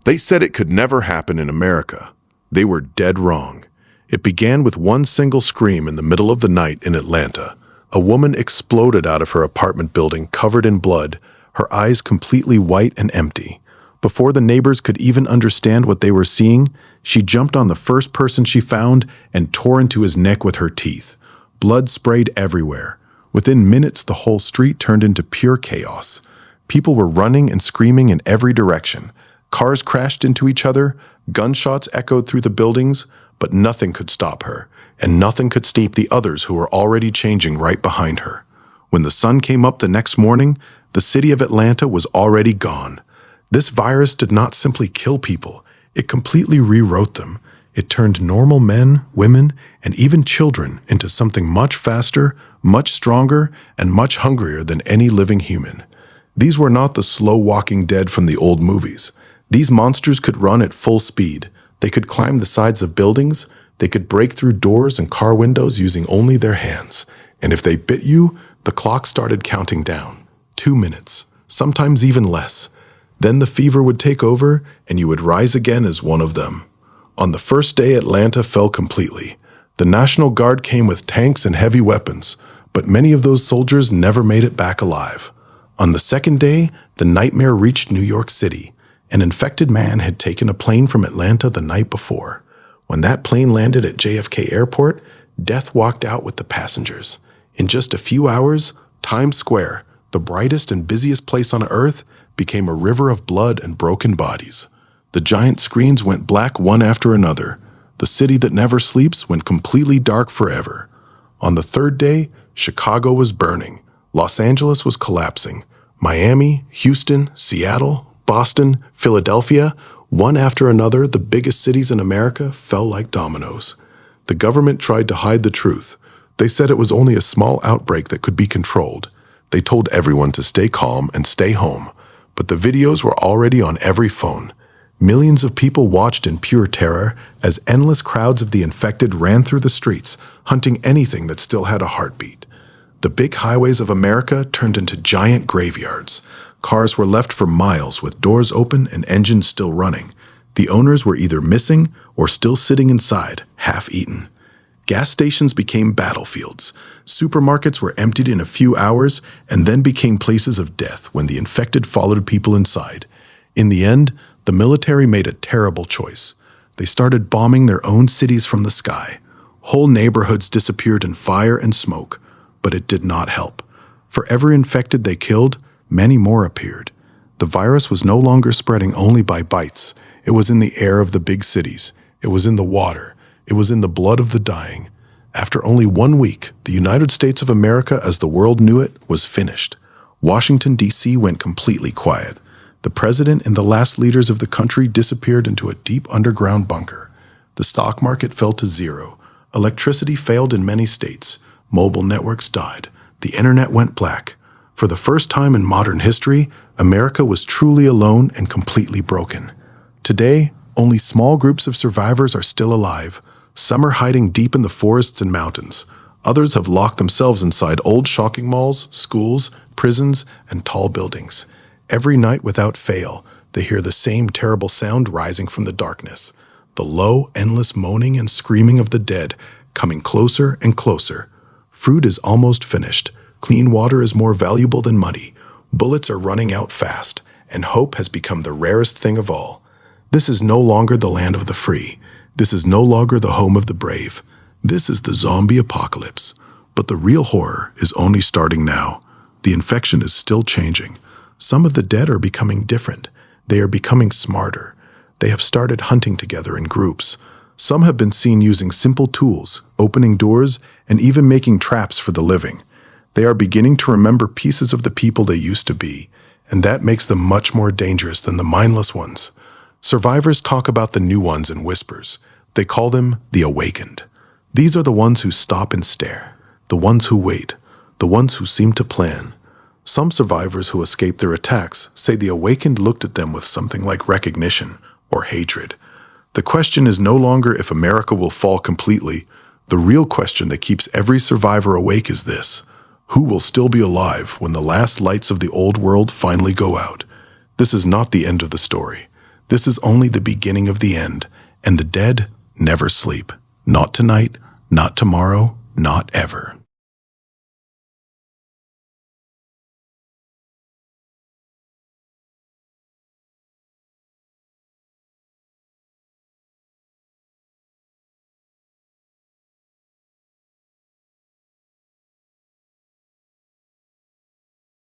They said it could never happen in America. They were dead wrong. It began with one single scream in the middle of the night in Atlanta. A woman exploded out of her apartment building covered in blood, her eyes completely white and empty. Before the neighbors could even understand what they were seeing, she jumped on the first person she found and tore into his neck with her teeth. Blood sprayed everywhere. Within minutes, the whole street turned into pure chaos. People were running and screaming in every direction. Cars crashed into each other, gunshots echoed through the buildings, but nothing could stop her, and nothing could stop the others who were already changing right behind her. When the sun came up the next morning, the city of Atlanta was already gone. This virus did not simply kill people, it completely rewrote them. It turned normal men, women, and even children into something much faster, much stronger, and much hungrier than any living human. These were not the slow-walking dead from the old movies. These monsters could run at full speed. They could climb the sides of buildings. They could break through doors and car windows using only their hands. And if they bit you, the clock started counting down. 2 minutes, sometimes even less. Then the fever would take over, and you would rise again as one of them. On the first day, Atlanta fell completely. The National Guard came with tanks and heavy weapons, but many of those soldiers never made it back alive. On the second day, the nightmare reached New York City. An infected man had taken a plane from Atlanta the night before. When that plane landed at JFK Airport, death walked out with the passengers. In just a few hours, Times Square, the brightest and busiest place on Earth, became a river of blood and broken bodies. The giant screens went black one after another. The city that never sleeps went completely dark forever. On the third day, Chicago was burning. Los Angeles was collapsing. Miami, Houston, Seattle, Boston, Philadelphia, one after another, the biggest cities in America fell like dominoes. The government tried to hide the truth. They said it was only a small outbreak that could be controlled. They told everyone to stay calm and stay home. But the videos were already on every phone. Millions of people watched in pure terror as endless crowds of the infected ran through the streets, hunting anything that still had a heartbeat. The big highways of America turned into giant graveyards. Cars were left for miles with doors open and engines still running. The owners were either missing or still sitting inside, half-eaten. Gas stations became battlefields. Supermarkets were emptied in a few hours and then became places of death when the infected followed people inside. In the end, the military made a terrible choice. They started bombing their own cities from the sky. Whole neighborhoods disappeared in fire and smoke, but it did not help. For every infected they killed, many more appeared. The virus was no longer spreading only by bites. It was in the air of the big cities. It was in the water. It was in the blood of the dying. After only 1 week, the United States of America as the world knew it was finished. Washington, D.C. went completely quiet. The president and the last leaders of the country disappeared into a deep underground bunker. The stock market fell to zero. Electricity failed in many states. Mobile networks died. The internet went black. For the first time in modern history, America was truly alone and completely broken. Today, only small groups of survivors are still alive. Some are hiding deep in the forests and mountains. Others have locked themselves inside old shopping malls, schools, prisons, and tall buildings. Every night without fail, they hear the same terrible sound rising from the darkness. The low, endless moaning and screaming of the dead, coming closer and closer. Fruit is almost finished. Clean water is more valuable than money. Bullets are running out fast, and hope has become the rarest thing of all. This is no longer the land of the free. This is no longer the home of the brave. This is the zombie apocalypse. But the real horror is only starting now. The infection is still changing. Some of the dead are becoming different. They are becoming smarter. They have started hunting together in groups. Some have been seen using simple tools, opening doors, and even making traps for the living. They are beginning to remember pieces of the people they used to be, and that makes them much more dangerous than the mindless ones. Survivors talk about the new ones in whispers. They call them the awakened. These are the ones who stop and stare, the ones who wait, the ones who seem to plan. Some survivors who escaped their attacks say the awakened looked at them with something like recognition or hatred. The question is no longer if America will fall completely. The real question that keeps every survivor awake is this: who will still be alive when the last lights of the old world finally go out? This is not the end of the story. This is only the beginning of the end, and the dead never sleep. Not tonight, not tomorrow, not ever.